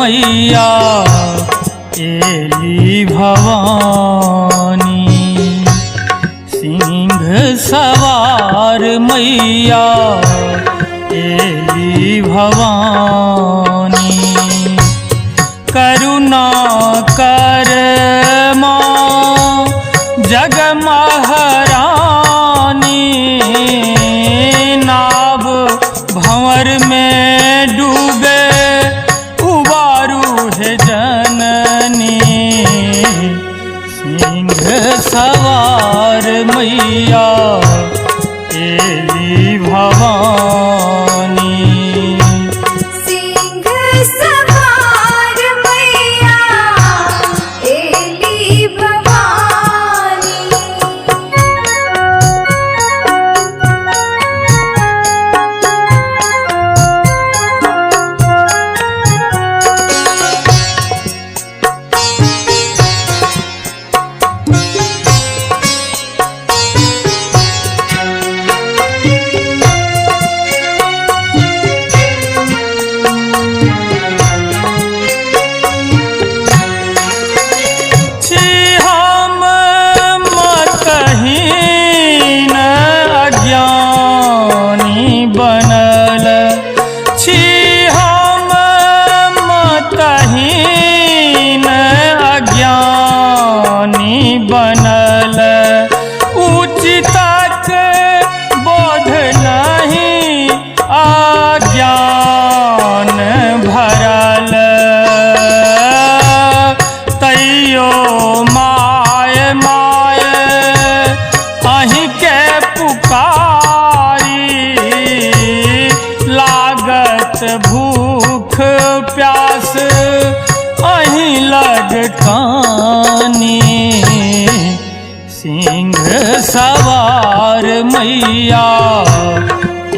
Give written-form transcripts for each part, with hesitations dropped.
मैया एली भवानी। सिंह सवार मैया एली भवानी। करुणा कर माँ जग महारानी। नाव भंवर में डूबे उबारू है जननी। सिंह सवार मैया एली भवानी। सिंह सवार मैया एली भवानी। बनल छी हम मतहीन अज्ञानी बनल। उचितक बोध नहीं अज्ञान भरल। तैयो माय माय अहीं के पुकारी। लागत भूख प्यास अहीं लगकानी। सिंह सवार मैया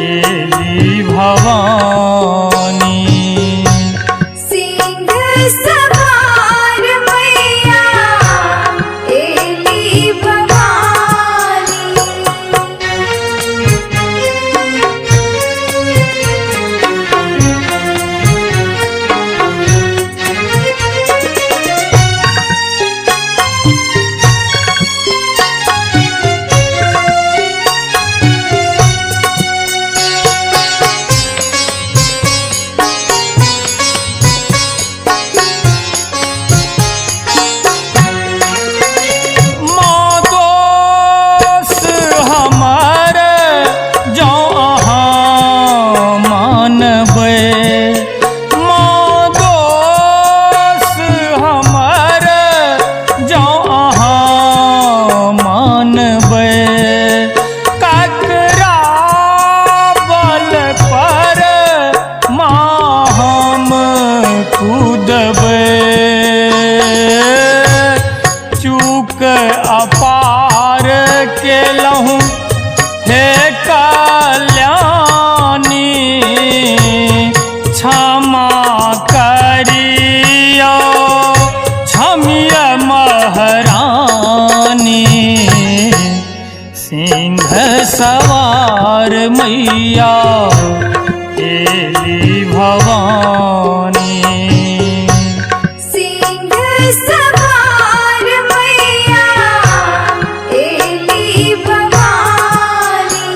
एली भवानी। सिंह सवार मैया एली भवानी। चूक अपार के लहूँ हे कल्याणी। क्षमा करियो क्षमिय महारानी। सिंह सवार मैया एली भवानी। सिंह सवार मैया एली भवानी।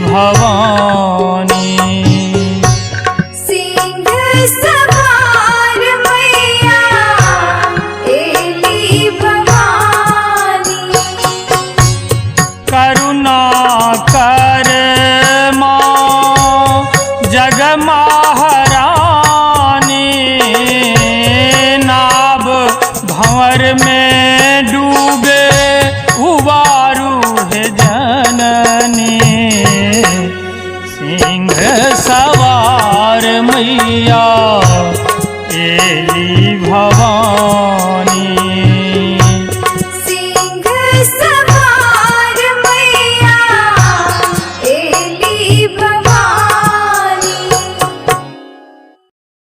भवानी। सिंह सवार मैया एली भवानी। करुणा कर माँ जग महारानी, नाव भंवर में डूबे उबारू है जननी। सिंह सवार मैया एली भवानी। सिंह